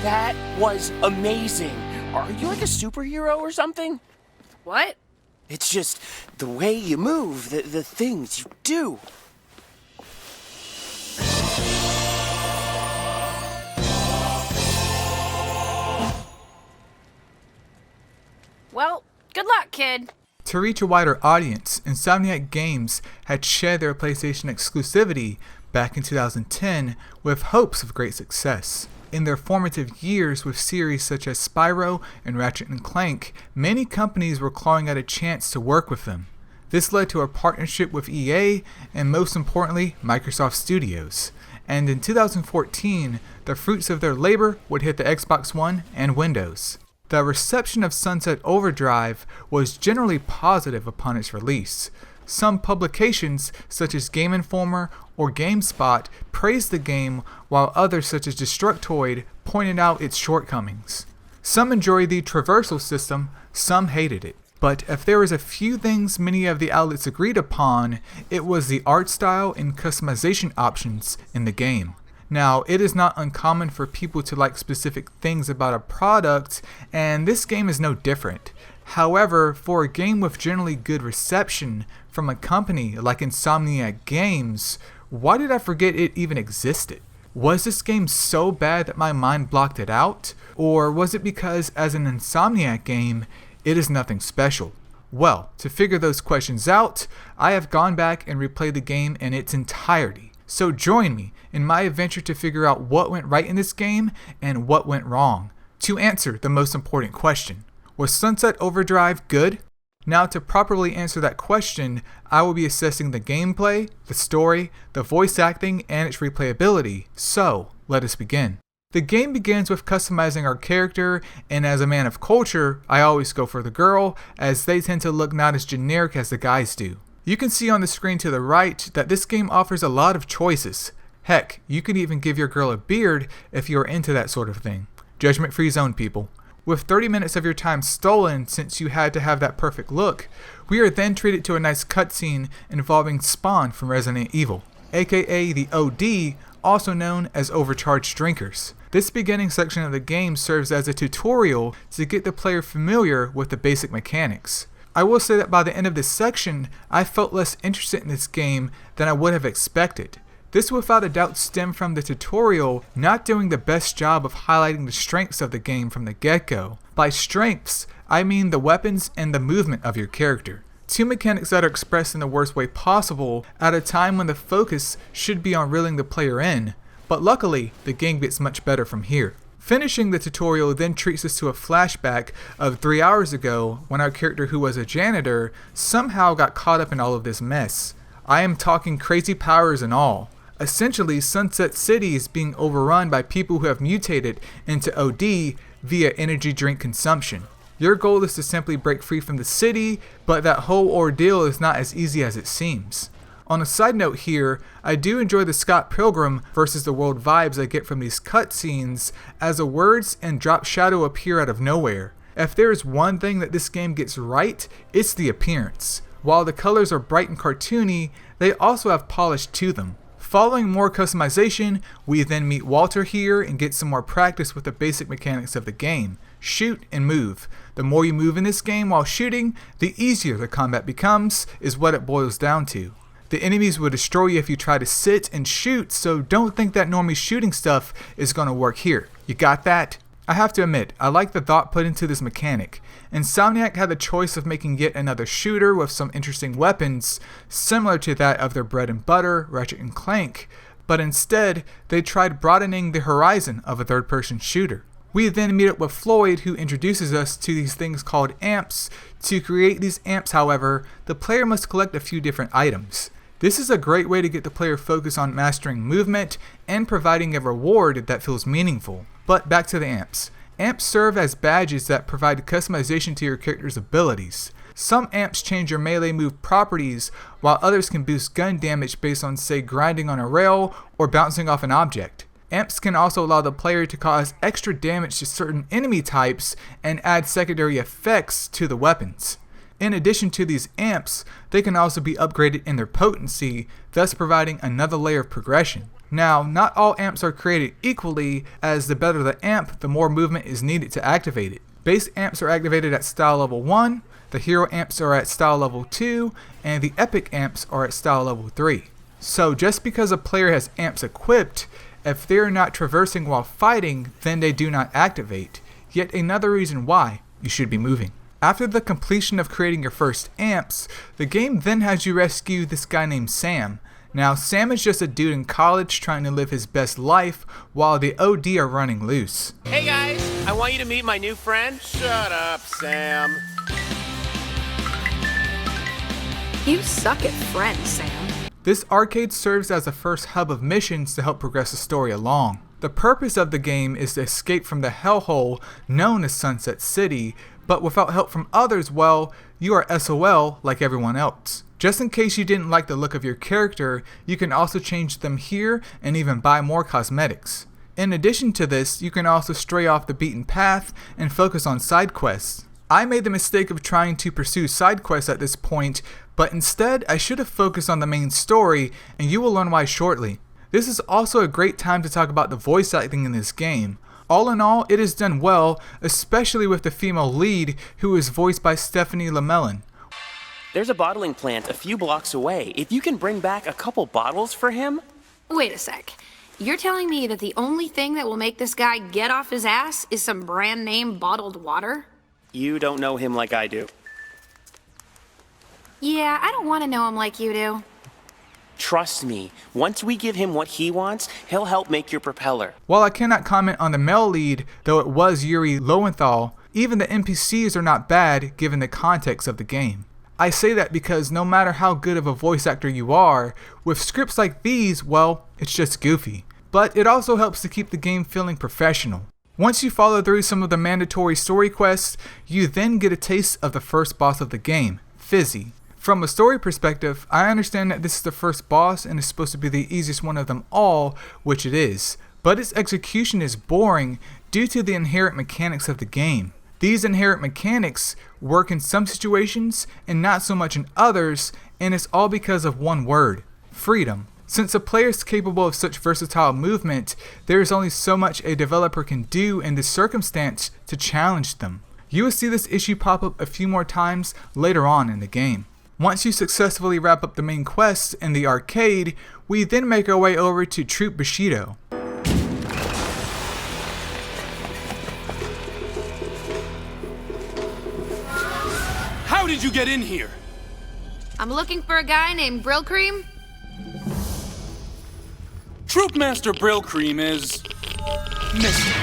That was amazing. Are you like a superhero or something? What? It's just the way you move, the things you do. Well, good luck, kid. To reach a wider audience, Insomniac Games had shed their PlayStation exclusivity back in 2010 with hopes of great success. In their formative years with series such as Spyro and Ratchet and Clank, many companies were clawing at a chance to work with them. This led to a partnership with EA and, most importantly, Microsoft Studios. And in 2014, the fruits of their labor would hit the Xbox One and Windows. The reception of Sunset Overdrive was generally positive upon its release. Some publications, such as Game Informer or GameSpot, praised the game, while others, such as Destructoid, pointed out its shortcomings. Some enjoyed the traversal system, some hated it. But if there was a few things many of the outlets agreed upon, it was the art style and customization options in the game. Now, it is not uncommon for people to like specific things about a product, and this game is no different. However, for a game with generally good reception from a company like Insomniac Games, why did I forget it even existed? Was this game so bad that my mind blocked it out? Or was it because as an Insomniac game, it is nothing special? Well, to figure those questions out, I have gone back and replayed the game in its entirety. So join me in my adventure to figure out what went right in this game and what went wrong, to answer the most important question. Was Sunset Overdrive good? Now, to properly answer that question, I will be assessing the gameplay, the story, the voice acting, and its replayability. So, let us begin. The game begins with customizing our character, and as a man of culture, I always go for the girl, as they tend to look not as generic as the guys do. You can see on the screen to the right that this game offers a lot of choices. Heck, you can even give your girl a beard if you are into that sort of thing. Judgment-free zone, people. With 30 minutes of your time stolen since you had to have that perfect look, we are then treated to a nice cutscene involving Spawn from Resident Evil, aka the OD, also known as Overcharged Drinkers. This beginning section of the game serves as a tutorial to get the player familiar with the basic mechanics. I will say that by the end of this section, I felt less interested in this game than I would have expected. This without a doubt stemmed from the tutorial not doing the best job of highlighting the strengths of the game from the get-go. By strengths, I mean the weapons and the movement of your character. Two mechanics that are expressed in the worst way possible at a time when the focus should be on reeling the player in, but luckily, the game gets much better from here. Finishing the tutorial then treats us to a flashback of 3 hours ago when our character, who was a janitor, somehow got caught up in all of this mess. I am talking crazy powers and all. Essentially, Sunset City is being overrun by people who have mutated into OD via energy drink consumption. Your goal is to simply break free from the city, but that whole ordeal is not as easy as it seems. On a side note here, I do enjoy the Scott Pilgrim versus the world vibes I get from these cutscenes, as the words and drop shadow appear out of nowhere. If there is one thing that this game gets right, it's the appearance. While the colors are bright and cartoony, they also have polish to them. Following more customization, we then meet Walter here and get some more practice with the basic mechanics of the game. Shoot and move. The more you move in this game while shooting, the easier the combat becomes, is what it boils down to. The enemies will destroy you if you try to sit and shoot, so don't think that normie shooting stuff is going to work here. You got that? I have to admit, I like the thought put into this mechanic. Insomniac had the choice of making yet another shooter with some interesting weapons, similar to that of their bread and butter, Ratchet and Clank, but instead, they tried broadening the horizon of a third-person shooter. We then meet up with Floyd, who introduces us to these things called amps. To create these amps, however, the player must collect a few different items. This is a great way to get the player focused on mastering movement and providing a reward that feels meaningful. But back to the amps. Amps serve as badges that provide customization to your character's abilities. Some amps change your melee move properties, while others can boost gun damage based on, say, grinding on a rail or bouncing off an object. Amps can also allow the player to cause extra damage to certain enemy types and add secondary effects to the weapons. In addition to these amps, they can also be upgraded in their potency, thus providing another layer of progression. Now, not all amps are created equally, as the better the amp, the more movement is needed to activate it. Base amps are activated at style level 1, the hero amps are at style level 2, and the epic amps are at style level 3. So just because a player has amps equipped, if they are not traversing while fighting, then they do not activate. Yet another reason why you should be moving. After the completion of creating your first amps, the game then has you rescue this guy named Sam. Now, Sam is just a dude in college trying to live his best life while the OD are running loose. Hey guys, I want you to meet my new friend. Shut up, Sam. You suck at friends, Sam. This arcade serves as the first hub of missions to help progress the story along. The purpose of the game is to escape from the hellhole known as Sunset City, but without help from others, well, you are SOL like everyone else. Just in case you didn't like the look of your character, you can also change them here and even buy more cosmetics. In addition to this, you can also stray off the beaten path and focus on side quests. I made the mistake of trying to pursue side quests at this point, but instead I should have focused on the main story, and you will learn why shortly. This is also a great time to talk about the voice acting in this game. All in all, it is done well, especially with the female lead, who is voiced by Stephanie Lamelin. There's a bottling plant a few blocks away. If you can bring back a couple bottles for him. Wait a sec. You're telling me that the only thing that will make this guy get off his ass is some brand name bottled water? You don't know him like I do. Yeah, I don't want to know him like you do. Trust me, once we give him what he wants, he'll help make your propeller. While I cannot comment on the male lead, though it was Yuri Lowenthal, even the NPCs are not bad given the context of the game. I say that because no matter how good of a voice actor you are, with scripts like these, well, it's just goofy. But it also helps to keep the game feeling professional. Once you follow through some of the mandatory story quests, you then get a taste of the first boss of the game, Fizzy. From a story perspective, I understand that this is the first boss and is supposed to be the easiest one of them all, which it is, but its execution is boring due to the inherent mechanics of the game. These inherent mechanics work in some situations and not so much in others, and it's all because of one word: freedom. Since a player is capable of such versatile movement, there is only so much a developer can do in this circumstance to challenge them. You will see this issue pop up a few more times later on in the game. Once you successfully wrap up the main quests in the arcade, we then make our way over to Troop Bushido. How did you get in here? I'm looking for a guy named Brill Cream. Troopmaster Brill Cream is missing.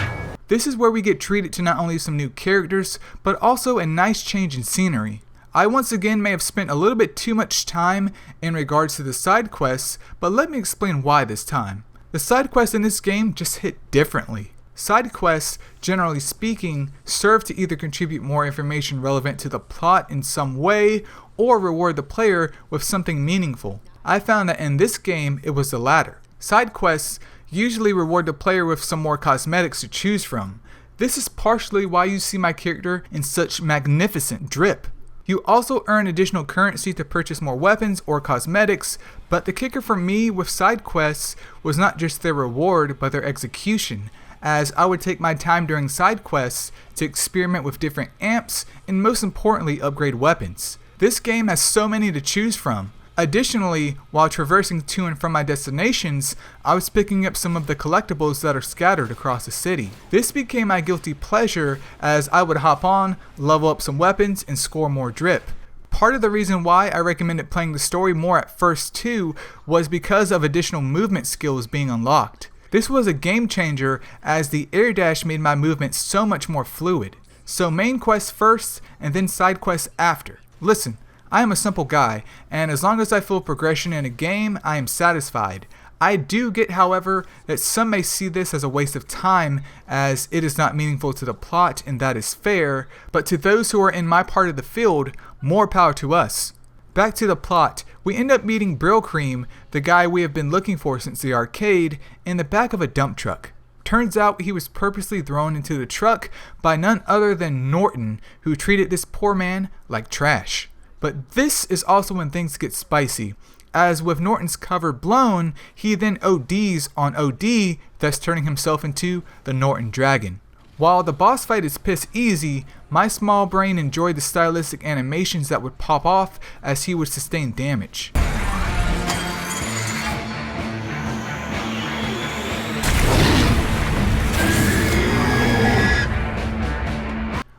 This is where we get treated to not only some new characters, but also a nice change in scenery. I once again may have spent a little bit too much time in regards to the side quests, but let me explain why this time. The side quests in this game just hit differently. Side quests, generally speaking, serve to either contribute more information relevant to the plot in some way, or reward the player with something meaningful. I found that in this game it was the latter. Side quests usually reward the player with some more cosmetics to choose from. This is partially why you see my character in such magnificent drip. You also earn additional currency to purchase more weapons or cosmetics, but the kicker for me with side quests was not just their reward, but their execution, as I would take my time during side quests to experiment with different amps and most importantly upgrade weapons. This game has so many to choose from. Additionally, while traversing to and from my destinations, I was picking up some of the collectibles that are scattered across the city. This became my guilty pleasure as I would hop on, level up some weapons, and score more drip. Part of the reason why I recommended playing the story more at first too was because of additional movement skills being unlocked. This was a game changer as the air dash made my movement so much more fluid. So main quests first and then side quests after. Listen, I am a simple guy, and as long as I feel progression in a game, I am satisfied. I do get, however, that some may see this as a waste of time as it is not meaningful to the plot, and that is fair, but to those who are in my part of the field, more power to us. Back to the plot, we end up meeting Brill Cream, the guy we have been looking for since the arcade, in the back of a dump truck. Turns out he was purposely thrown into the truck by none other than Norton, who treated this poor man like trash. But this is also when things get spicy, as with Norton's cover blown, he then ODs on OD, thus turning himself into the Norton Dragon. While the boss fight is piss easy, my small brain enjoyed the stylistic animations that would pop off as he would sustain damage.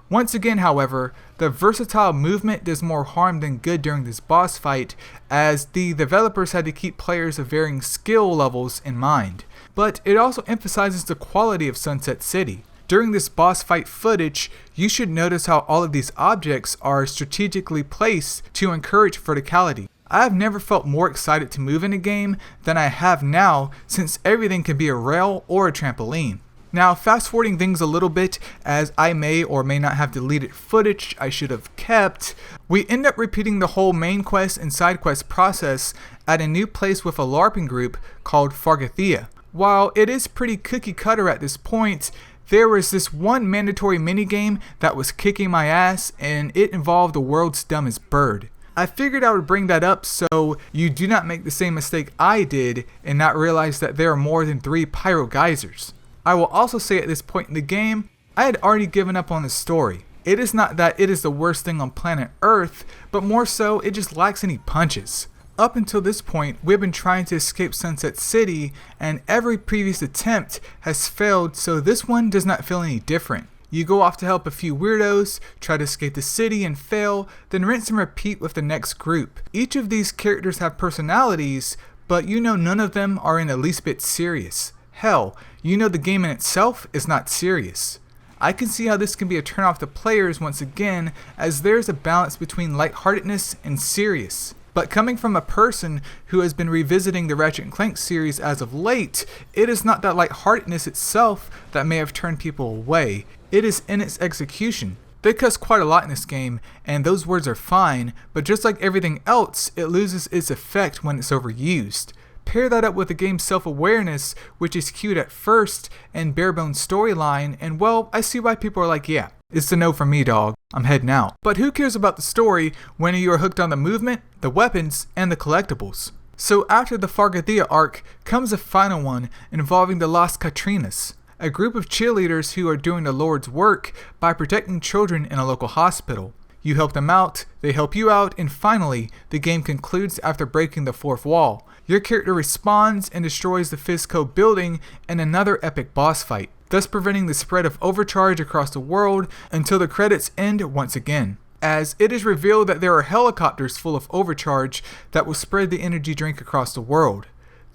Once again, however, the versatile movement does more harm than good during this boss fight, as the developers had to keep players of varying skill levels in mind. But it also emphasizes the quality of Sunset City. During this boss fight footage, you should notice how all of these objects are strategically placed to encourage verticality. I have never felt more excited to move in a game than I have now, since everything can be a rail or a trampoline. Now, fast forwarding things a little bit, as I may or may not have deleted footage I should have kept, we end up repeating the whole main quest and side quest process at a new place with a LARPing group called Fargathia. While it is pretty cookie cutter at this point, there was this one mandatory minigame that was kicking my ass, and it involved the world's dumbest bird. I figured I would bring that up so you do not make the same mistake I did and not realize that there are more than 3 pyro geysers. I will also say at this point in the game, I had already given up on the story. It is not that it is the worst thing on planet Earth, but more so it just lacks any punches. Up until this point, we've been trying to escape Sunset City, and every previous attempt has failed, so this one does not feel any different. You go off to help a few weirdos, try to escape the city and fail, then rinse and repeat with the next group. Each of these characters have personalities, but you know none of them are in the least bit serious. Hell, you know the game in itself is not serious. I can see how this can be a turnoff to players once again, as there's a balance between lightheartedness and serious. But coming from a person who has been revisiting the Ratchet and Clank series as of late, it is not that lightheartedness itself that may have turned people away. It is in its execution. They cuss quite a lot in this game, and those words are fine, but just like everything else, it loses its effect when it's overused. Pair that up with the game's self-awareness, which is cute at first, and bare-bones storyline, and well, I see why people are like, yeah, it's a no for me, dog. I'm heading out. But who cares about the story when you are hooked on the movement, the weapons, and the collectibles? So after the Fargathia arc comes a final one involving the Las Catrinas, a group of cheerleaders who are doing the Lord's work by protecting children in a local hospital. You help them out, they help you out, and finally, the game concludes after breaking the 4th wall. Your character respawns and destroys the Fizco building in another epic boss fight, thus preventing the spread of overcharge across the world until the credits end once again, as it is revealed that there are helicopters full of overcharge that will spread the energy drink across the world.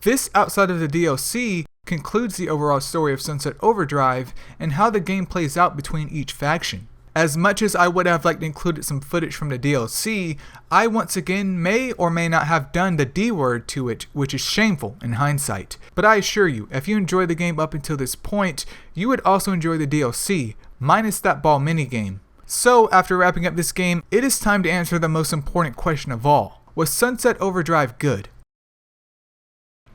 This, outside of the DLC, concludes the overall story of Sunset Overdrive and how the game plays out between each faction. As much as I would have liked to include some footage from the DLC, I once again may or may not have done the D word to it, which is shameful in hindsight. But I assure you, if you enjoyed the game up until this point, you would also enjoy the DLC, minus that ball minigame. So after wrapping up this game, it is time to answer the most important question of all. Was Sunset Overdrive good?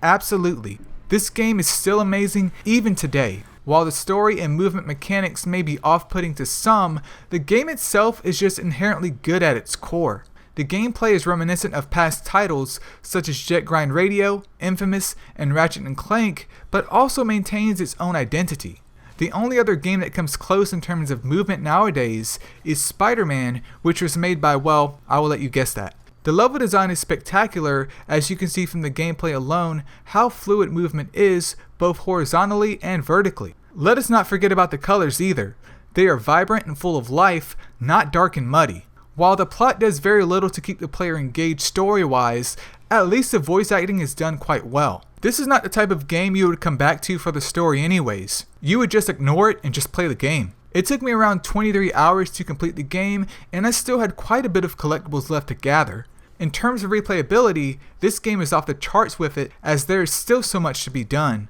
Absolutely. This game is still amazing even today. While the story and movement mechanics may be off-putting to some, the game itself is just inherently good at its core. The gameplay is reminiscent of past titles such as Jet Grind Radio, Infamous, and Ratchet and Clank, but also maintains its own identity. The only other game that comes close in terms of movement nowadays is Spider-Man, which was made by, well, I will let you guess that. The level design is spectacular, as you can see from the gameplay alone how fluid movement is, both horizontally and vertically. Let us not forget about the colors either. They are vibrant and full of life, not dark and muddy. While the plot does very little to keep the player engaged story-wise, at least the voice acting is done quite well. This is not the type of game you would come back to for the story anyways. You would just ignore it and just play the game. It took me around 23 hours to complete the game, and I still had quite a bit of collectibles left to gather. In terms of replayability, this game is off the charts with it, as there is still so much to be done.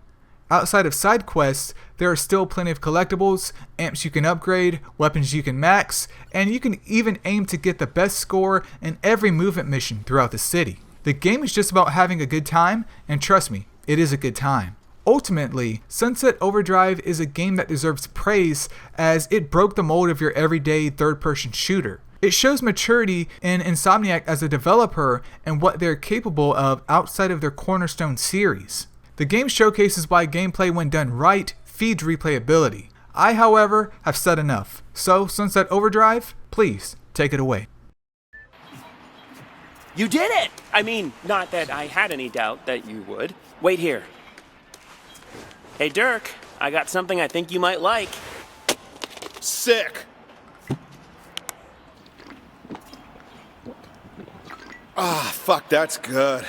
Outside of side quests, there are still plenty of collectibles, amps you can upgrade, weapons you can max, and you can even aim to get the best score in every movement mission throughout the city. The game is just about having a good time, and trust me, it is a good time. Ultimately, Sunset Overdrive is a game that deserves praise, as it broke the mold of your everyday third-person shooter. It shows maturity in Insomniac as a developer and what they're capable of outside of their cornerstone series. The game showcases why gameplay, when done right, feeds replayability. I, however, have said enough. So, Sunset Overdrive, please take it away. You did it! I mean, not that I had any doubt that you would. Wait here. Hey, Dirk, I got something I think you might like. Sick! Ah, fuck, that's good.